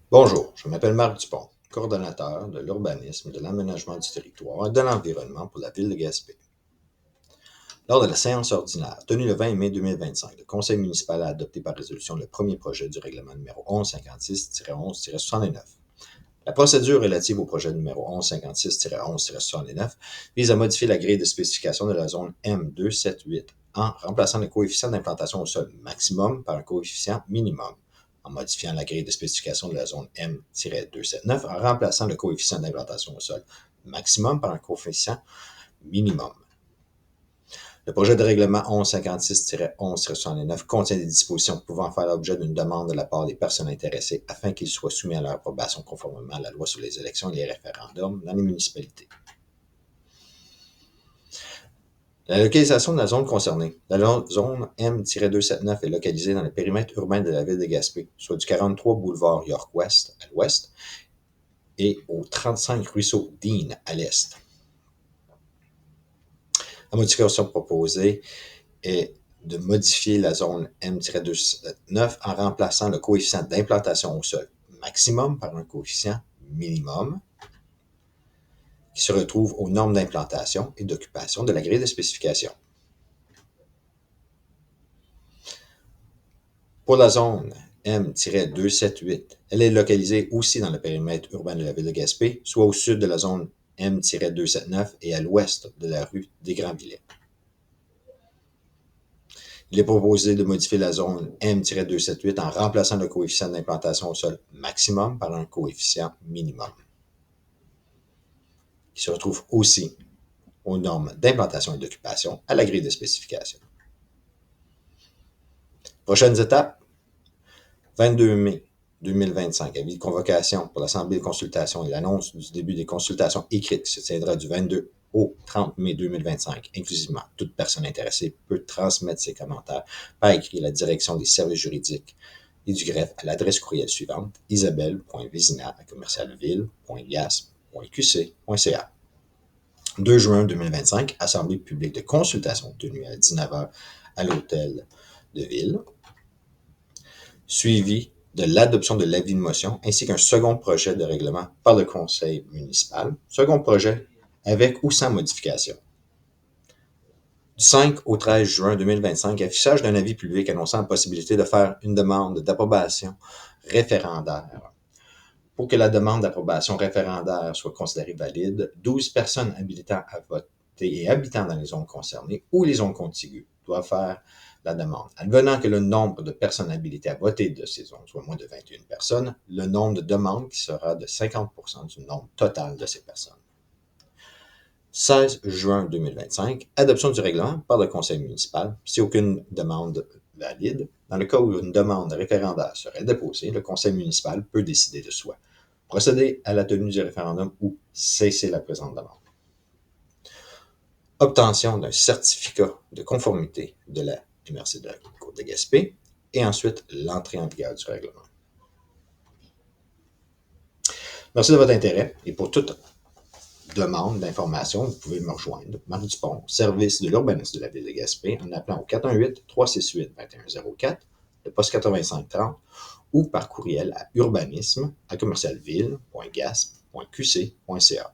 Bonjour, je m'appelle Marc Dupont, coordonnateur de l'urbanisme, de l'aménagement du territoire et de l'environnement pour la ville de Gaspé. Lors de la séance ordinaire tenue le 20 mai 2025, le conseil municipal a adopté par résolution le premier projet du règlement numéro 1156-11-69. La procédure relative au projet numéro 1156-11-69 vise à modifier la grille de spécification de la zone M278 en remplaçant le coefficient d'implantation au sol maximum par un coefficient minimum, en modifiant la grille de spécification de la zone M-279 en remplaçant le coefficient d'implantation au sol maximum par un coefficient minimum. Le projet de règlement 1156-11-69 contient des dispositions pouvant faire l'objet d'une demande de la part des personnes intéressées afin qu'ils soient soumis à leur approbation conformément à la loi sur les élections et les référendums dans les municipalités. La localisation de la zone concernée. La zone M-279 est localisée dans le périmètre urbain de la ville de Gaspé, soit du 43 boulevard York-Ouest à l'ouest et au 35 ruisseau Dean à l'est. La modification proposée est de modifier la zone M-279 en remplaçant le coefficient d'implantation au sol maximum par un coefficient minimum qui se retrouve aux normes d'implantation et d'occupation de la grille de spécification. Pour la zone M-278, elle est localisée aussi dans le périmètre urbain de la ville de Gaspé, soit au sud de la zone M-279 et à l'ouest de la rue des Grands-Villets. Il est proposé de modifier la zone M-278 en remplaçant le coefficient d'implantation au sol maximum par un coefficient minimum, qui se retrouve aussi aux normes d'implantation et d'occupation à la grille de spécification. Prochaines étapes, 22 mai 2025, avis de convocation pour l'Assemblée de consultation et l'annonce du début des consultations écrites qui se tiendra du 22 au 30 mai 2025. Inclusivement, toute personne intéressée peut transmettre ses commentaires par écrit à la direction des services juridiques et du greffe à l'adresse courriel suivante: isabelle.vizina@commercialville.gasp.qc.ca. 2 juin 2025, Assemblée publique de consultation tenue à 19h à l'Hôtel de Ville, suivi de l'adoption de l'avis de motion ainsi qu'un second projet de règlement par le conseil municipal, second projet avec ou sans modification. Du 5 au 13 juin 2025, affichage d'un avis public annonçant la possibilité de faire une demande d'approbation référendaire. Pour que la demande d'approbation référendaire soit considérée valide, 12 personnes habilitant à voter et habitant dans les zones concernées ou les zones contiguës doivent faire la demande. Advenant que le nombre de personnes habilitées à voter de ces zones soit moins de 21 personnes, le nombre de demandes qui sera de 50% du nombre total de ces personnes. 16 juin 2025, adoption du règlement par le conseil municipal. Si aucune demande valide, dans le cas où une demande référendaire serait déposée, le conseil municipal peut décider de soit procéder à la tenue du référendum ou cesser la présente demande. Obtention d'un certificat de conformité de la MRC de la Côte de Gaspé et ensuite l'entrée en vigueur du règlement. Merci de votre intérêt et pour toute demande d'information, vous pouvez me rejoindre, Marc Dupont, service de l'urbanisme de la ville de Gaspé, en appelant au 418-368-2104, le poste 8530, ou par courriel à urbanisme@commercialville.gasp.qc.ca.